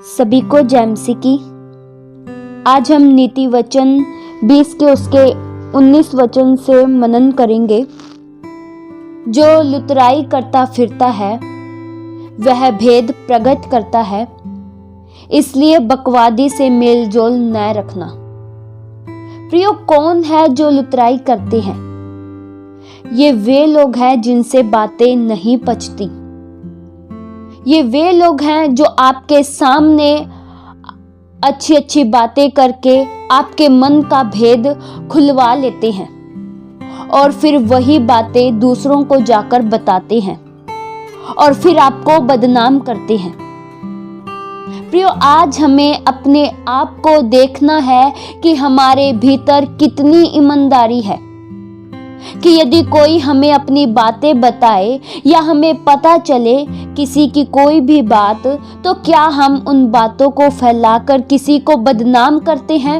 सभी को जैमसी की। आज हम नीति वचन 20 के उसके 19 वचन से मनन करेंगे। जो लुतराई करता फिरता है वह भेद प्रकट करता है, इसलिए बकवादी से मेल जोल न रखना। प्रियो, कौन है जो लुतराई करते हैं? ये वे लोग हैं जिनसे बातें नहीं पचती। ये वे लोग हैं जो आपके सामने अच्छी अच्छी बातें करके आपके मन का भेद खुलवा लेते हैं और फिर वही बातें दूसरों को जाकर बताते हैं और फिर आपको बदनाम करते हैं। प्रियो, आज हमें अपने आप को देखना है कि हमारे भीतर कितनी ईमानदारी है कि यदि कोई हमें अपनी बातें बताए या हमें पता चले किसी की कोई भी बात, तो क्या हम उन बातों को फैलाकर किसी को बदनाम करते हैं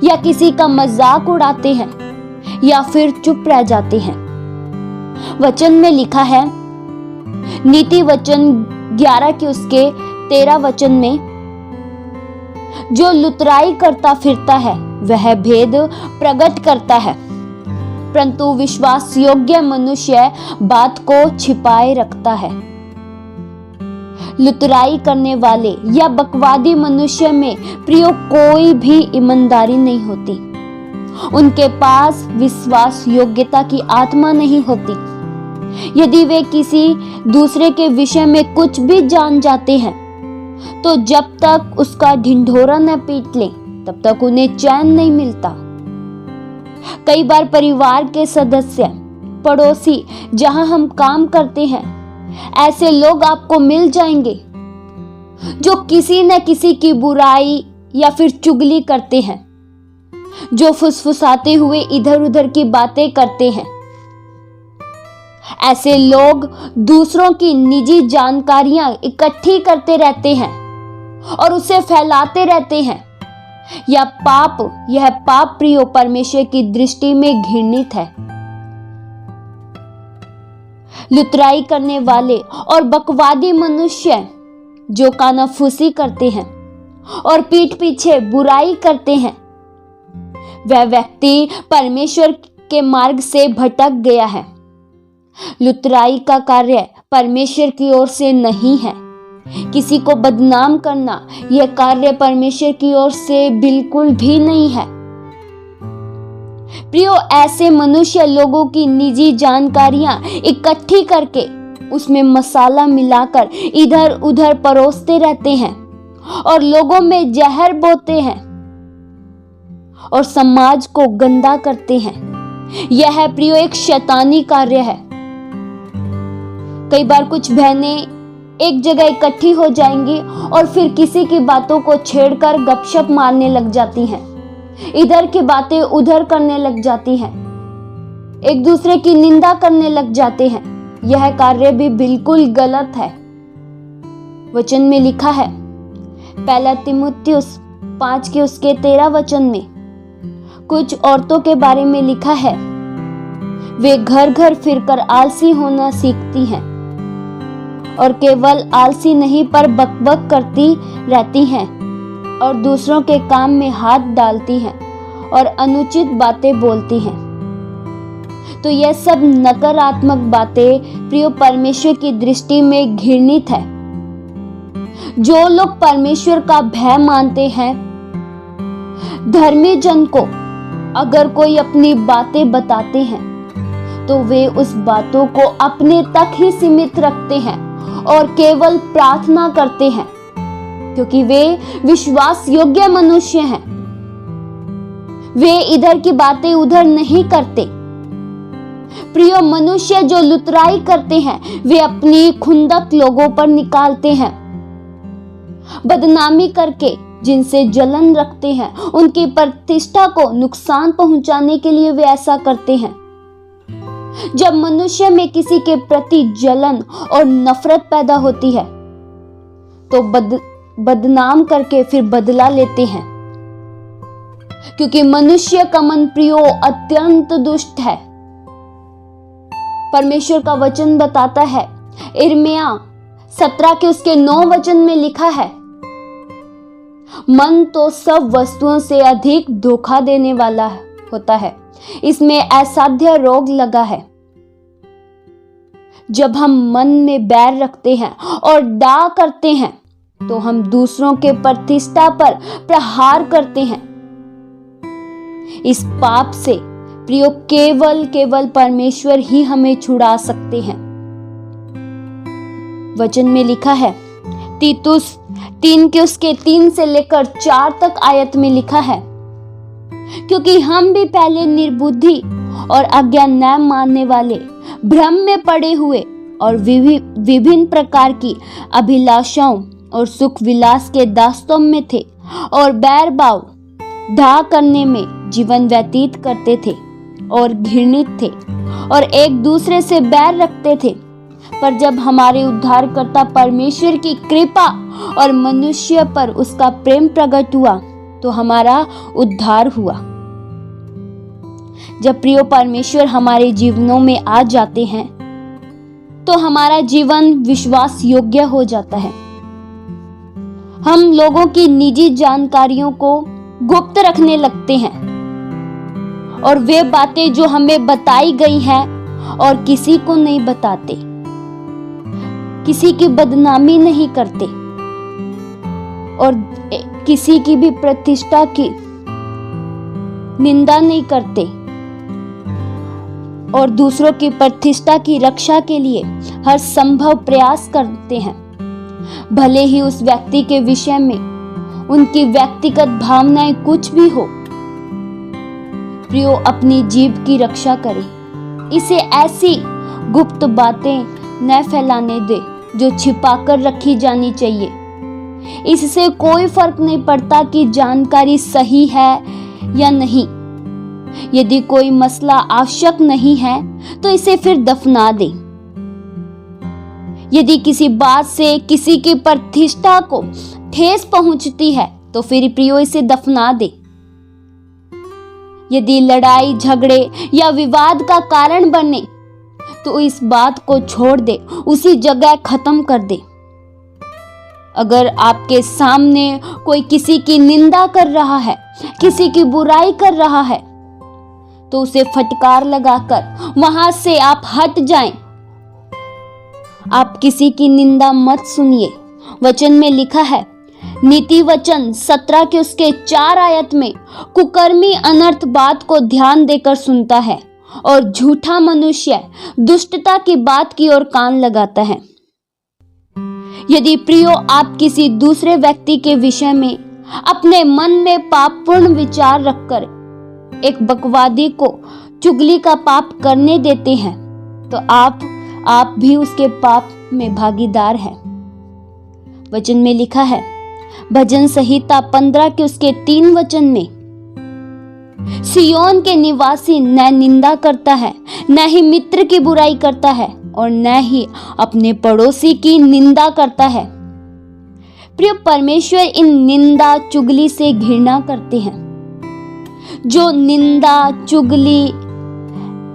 या किसी का मजाक उड़ाते हैं या फिर चुप रह जाते हैं? वचन में लिखा है, नीति वचन 11 के उसके 13 वचन में, जो लुतराई करता फिरता है वह भेद प्रकट करता है, परंतु विश्वास योग्य मनुष्य बात को छिपाए रखता है। लुतराई करने वाले या बकवादी मनुष्य में प्रियो कोई भी ईमानदारी नहीं होती। उनके पास विश्वास योग्यता की आत्मा नहीं होती। यदि वे किसी दूसरे के विषय में कुछ भी जान जाते हैं तो जब तक उसका ढिंढोरा न पीट लें तब तक उन्हें चैन नहीं मिलता। कई बार परिवार के सदस्य, पड़ोसी, जहां हम काम करते हैं, ऐसे लोग आपको मिल जाएंगे जो किसी न किसी की बुराई या फिर चुगली करते हैं, जो फुसफुसाते हुए इधर उधर की बातें करते हैं। ऐसे लोग दूसरों की निजी जानकारियां इकट्ठी करते रहते हैं और उसे फैलाते रहते हैं। यह पाप प्रियो परमेश्वर की दृष्टि में घृणित है। लुतराई करने वाले और बकवादी मनुष्य जो कानाफूसी करते हैं और पीठ पीछे बुराई करते हैं, वह व्यक्ति परमेश्वर के मार्ग से भटक गया है। लुतराई का कार्य परमेश्वर की ओर से नहीं है। किसी को बदनाम करना यह कार्य परमेश्वर की ओर से बिल्कुल भी नहीं है। प्रियो, ऐसे मनुष्य लोगों की निजी जानकारियां इकट्ठी करके उसमें मसाला मिलाकर इधर उधर परोसते रहते हैं और लोगों में जहर बोते हैं और समाज को गंदा करते हैं। यह प्रियो एक शैतानी कार्य है। कई बार कुछ बहनें एक जगह इकट्ठी हो जाएंगी और फिर किसी की बातों को छेड़कर गपशप मारने लग जाती हैं, इधर की बातें उधर करने लग जाती हैं, एक दूसरे की निंदा करने लग जाते हैं। यह कार्य भी बिल्कुल गलत है। वचन में लिखा है, पहला तीमुथियुस 5 के उसके 13 वचन में कुछ औरतों के बारे में लिखा है, वे घर घर फिरकर आलसी होना सीखती हैं और केवल आलसी नहीं पर बकबक करती रहती हैं और दूसरों के काम में हाथ डालती हैं और अनुचित बातें बोलती हैं। तो यह सब नकारात्मक बातें प्रियो परमेश्वर की दृष्टि में घृणित है। जो लोग परमेश्वर का भय मानते हैं, धर्मी जन को अगर कोई अपनी बातें बताते हैं तो वे उस बातों को अपने तक ही सीमित रखते हैं और केवल प्रार्थना करते हैं, क्योंकि वे विश्वास योग्य मनुष्य हैं। वे इधर की बातें उधर नहीं करते। प्रिय मनुष्य जो लुतराई करते हैं वे अपनी खुंदक लोगों पर निकालते हैं, बदनामी करके जिनसे जलन रखते हैं, उनकी प्रतिष्ठा को नुकसान पहुंचाने के लिए वे ऐसा करते हैं। जब मनुष्य में किसी के प्रति जलन और नफरत पैदा होती है तो बदनाम करके फिर बदला लेते हैं, क्योंकि मनुष्य का मन प्रियो अत्यंत दुष्ट है। परमेश्वर का वचन बताता है, यिर्मयाह 17 के उसके 9 वचन में लिखा है, मन तो सब वस्तुओं से अधिक धोखा देने वाला होता है। इसमें असाध्य रोग लगा है। जब हम मन में बैर रखते हैं और डाह करते हैं तो हम दूसरों के प्रतिष्ठा पर प्रहार करते हैं। इस पाप से प्रियो केवल परमेश्वर ही हमें छुड़ा सकते हैं। वचन में लिखा है, तीतुस 3 के उसके 3 से लेकर 4 तक आयत में लिखा है, क्योंकि हम भी पहले निर्बुद्धि और अज्ञान न मानने वाले, भ्रम में पड़े हुए और विभिन्न प्रकार की अभिलाषाओं और सुख विलास के दास्तों में थे और बैर भाव डाह करने में जीवन व्यतीत करते थे और घृणित थे और एक दूसरे से बैर रखते थे। पर जब हमारे उद्धारकर्ता परमेश्वर की कृपा और मनुष्य पर उसका प्रेम प्रकट हुआ तो हमारा उद्धार हुआ। जब प्रिय परमेश्वर हमारे जीवनों में आ जाते हैं तो हमारा जीवन विश्वास योग्य हो जाता है। हम लोगों की निजी जानकारियों को गुप्त रखने लगते हैं और वे बातें जो हमें बताई गई हैं और किसी को नहीं बताते, किसी की बदनामी नहीं करते और किसी की भी प्रतिष्ठा की निंदा नहीं करते और दूसरों की प्रतिष्ठा की रक्षा के लिए हर संभव प्रयास करते हैं, भले ही उस व्यक्ति के विषय में उनकी व्यक्तिगत भावनाएं कुछ भी हो। प्रियो, अपनी जीभ की रक्षा करें। इसे ऐसी गुप्त बातें न फैलाने दे जो छिपाकर रखी जानी चाहिए। इससे कोई फर्क नहीं पड़ता कि जानकारी सही है या नहीं। यदि कोई मसला आवश्यक नहीं है तो इसे फिर दफना दें। यदि किसी बात से किसी की प्रतिष्ठा को ठेस पहुंचती है तो फिर प्रियो इसे दफना दे। यदि लड़ाई झगड़े या विवाद का कारण बने तो इस बात को छोड़ दे, उसी जगह खत्म कर दे। अगर आपके सामने कोई किसी की निंदा कर रहा है, किसी की बुराई कर रहा है, तो उसे फटकार लगाकर वहां से आप हट जाएं। आप किसी की निंदा मत सुनिए। वचन में लिखा है, नीति वचन 17 के उसके 4 आयत में, कुकर्मी अनर्थ बात को ध्यान देकर सुनता है और झूठा मनुष्य दुष्टता की बात की ओर कान लगाता है। यदि प्रियो आप किसी दूसरे व्यक्ति के विषय में अपने मन में पापपूर्ण विचार रखकर एक बकवादी को चुगली का पाप करने देते हैं तो आप भी उसके पाप में भागीदार हैं। वचन में लिखा है, भजन संहिता 15 के उसके 3 वचन में, सियोन के निवासी न निंदा करता है, न ही मित्र की बुराई करता है और न ही अपने पड़ोसी की निंदा करता है। प्रिय, परमेश्वर इन निंदा चुगली से घृणा करते हैं। जो निंदा चुगली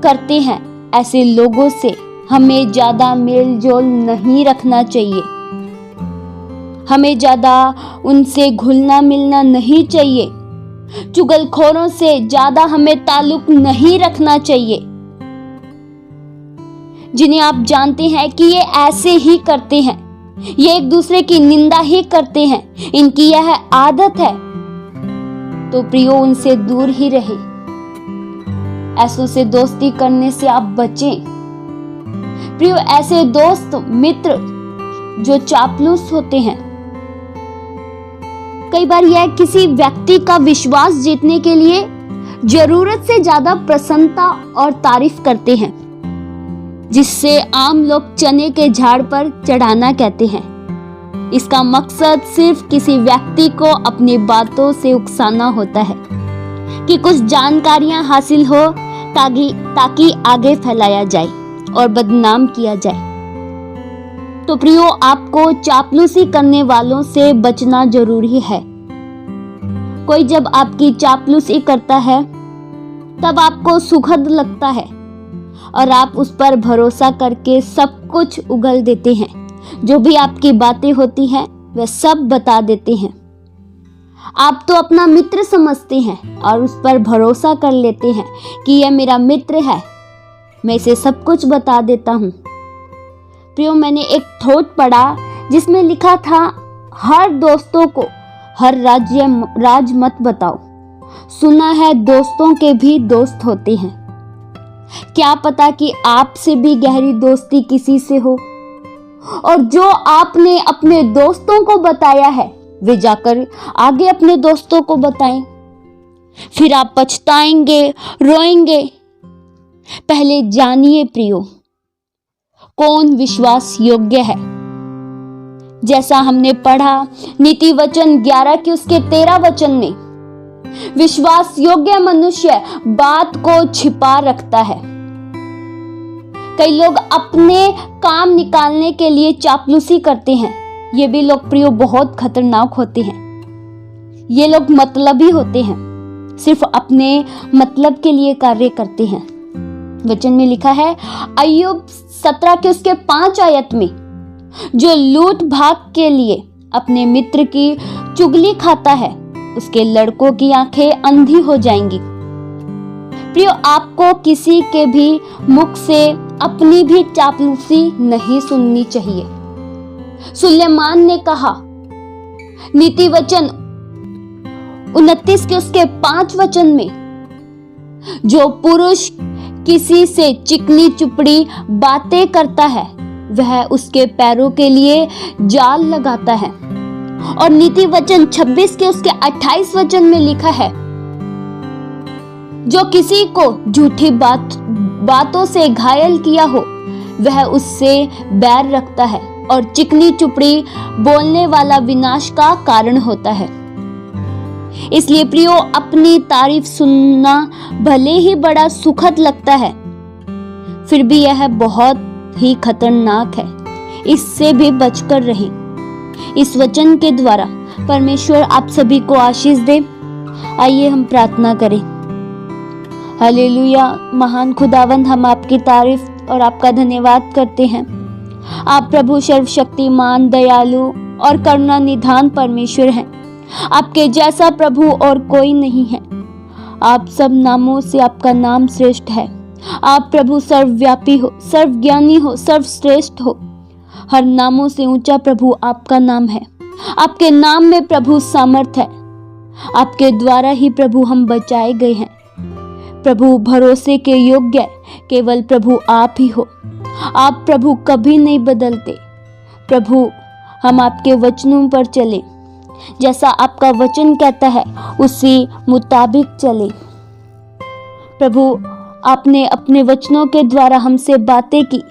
करते हैं ऐसे लोगों से हमें ज्यादा मेल जोल नहीं रखना चाहिए। हमें ज्यादा उनसे घुलना मिलना नहीं चाहिए। चुगलखोरों से ज्यादा हमें ताल्लुक नहीं रखना चाहिए, जिन्हें आप जानते हैं कि ये ऐसे ही करते हैं, ये एक दूसरे की निंदा ही करते हैं, इनकी यह आदत है। तो प्रियो, उनसे दूर ही रहे। ऐसों से दोस्ती करने से आप बचें। प्रियो, ऐसे दोस्त मित्र जो चापलूस होते हैं, कई बार यह किसी व्यक्ति का विश्वास जीतने के लिए जरूरत से ज्यादा प्रसन्नता और तारीफ करते हैं, जिससे आम लोग चने के झाड़ पर चढ़ाना कहते हैं। इसका मकसद सिर्फ किसी व्यक्ति को अपनी बातों से उकसाना होता है कि कुछ जानकारियां हासिल हो ताकि आगे फैलाया जाए और बदनाम किया जाए। तो प्रियो, आपको चापलूसी करने वालों से बचना जरूरी है। कोई जब आपकी चापलूसी करता है तब आपको सुखद लगता है और आप उस पर भरोसा करके सब कुछ उगल देते हैं। जो भी आपकी बातें होती हैं वह सब बता देते हैं। आप तो अपना मित्र समझते हैं और उस पर भरोसा कर लेते हैं कि यह मेरा मित्र है, मैं इसे सब कुछ बता देता हूँ। प्रियो, मैंने एक थॉट पढ़ा जिसमें लिखा था, हर दोस्तों को हर राज मत बताओ। सुना है दोस्तों के भी दोस्त होते हैं। क्या पता कि आपसे भी गहरी दोस्ती किसी से हो, और जो आपने अपने दोस्तों को बताया है वे जाकर आगे अपने दोस्तों को बताएं। फिर आप पछताएंगे, रोएंगे। पहले जानिए प्रियो, कौन विश्वास योग्य है। जैसा हमने पढ़ा नीति वचन 11 के उसके 13 वचन में, विश्वास योग्य मनुष्य बात को छिपा रखता है। कई लोग अपने काम निकालने के लिए चापलूसी करते हैं। ये भी लोग प्रियो बहुत खतरनाक होते हैं। ये लोग मतलबी होते हैं, सिर्फ अपने मतलब के लिए कार्य करते हैं। वचन में लिखा है अय्यूब 17 के उसके 5 आयत में, जो लूट भाग के लिए अपने मित्र की चुगली खाता है उसके लड़कों की आंखें अंधी हो जाएंगी। प्रियो, आपको किसी के भी मुख से अपनी भी चापलूसी नहीं सुननी चाहिए। सुलेमान ने कहा नीति वचन 29 के उसके 5 वचन में, जो पुरुष किसी से चिकनी चुपड़ी बातें करता है वह उसके पैरों के लिए जाल लगाता है। और नीति वचन 26 के उसके 28 वचन में लिखा है, जो किसी को झूठी बातों से घायल किया हो वह उससे बैर रखता है, और चिकनी चुपड़ी बोलने वाला विनाश का कारण होता है। इसलिए प्रियो, अपनी तारीफ सुनना भले ही बड़ा सुखद लगता है, फिर भी यह बहुत ही खतरनाक है। इससे भी बचकर रहें। इस वचन के द्वारा परमेश्वर आप सभी को आशीष दे। आइए हम प्रार्थना करें। हालेलुया। महान खुदावंद, हम आपकी तारीफ और आपका धन्यवाद करते हैं। आप प्रभु सर्वशक्तिमान, दयालु और करुणा निधान परमेश्वर हैं। आपके जैसा प्रभु और कोई नहीं है। आप सब नामों से आपका नाम श्रेष्ठ है। आप प्रभु सर्वव्यापी हो, सर्वज्ञानी हो, सर्वश्रेष्ठ हो। हर नामों से ऊंचा प्रभु आपका नाम है। आपके नाम में प्रभु सामर्थ है। आपके द्वारा ही प्रभु हम बचाए गए हैं। प्रभु, भरोसे के योग्य केवल प्रभु आप ही हो। आप प्रभु कभी नहीं बदलते। प्रभु, हम आपके वचनों पर चले, जैसा आपका वचन कहता है उसी मुताबिक चले। प्रभु, आपने अपने वचनों के द्वारा हमसे बातें की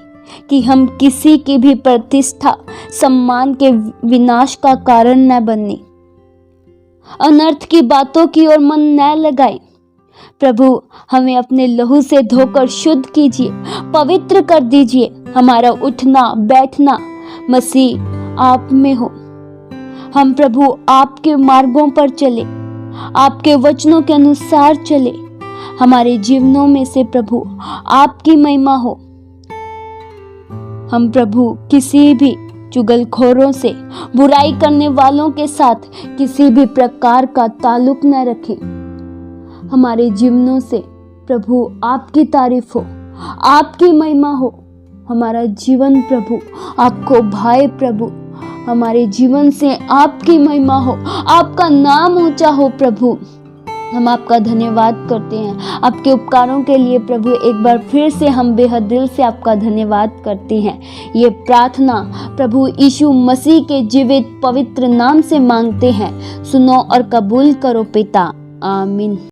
कि हम किसी की भी प्रतिष्ठा, सम्मान के विनाश का कारण न बनने, अनर्थ की बातों की ओर मन न लगाए। प्रभु, हमें अपने लहू से धोकर शुद्ध कीजिए, पवित्र कर दीजिए। हमारा उठना बैठना मसीह आप में हो। हम प्रभु आपके मार्गों पर चले, आपके वचनों के अनुसार चले। हमारे जीवनों में से प्रभु आपकी महिमा हो। हम प्रभु किसी भी चुगलखोरों से, बुराई करने वालों के साथ किसी भी प्रकार का ताल्लुक न रखें। हमारे जीवनों से प्रभु आपकी तारीफ हो, आपकी महिमा हो। हमारा जीवन प्रभु आपको भाए। प्रभु, हमारे जीवन से आपकी महिमा हो, आपका नाम ऊंचा हो। प्रभु, हम आपका धन्यवाद करते हैं। आपके उपकारों के लिए प्रभु एक बार फिर से हम बेहद दिल से आपका धन्यवाद करते हैं। ये प्रार्थना प्रभु यीशु मसीह के जीवित पवित्र नाम से मांगते हैं। सुनो और कबूल करो पिता। आमीन।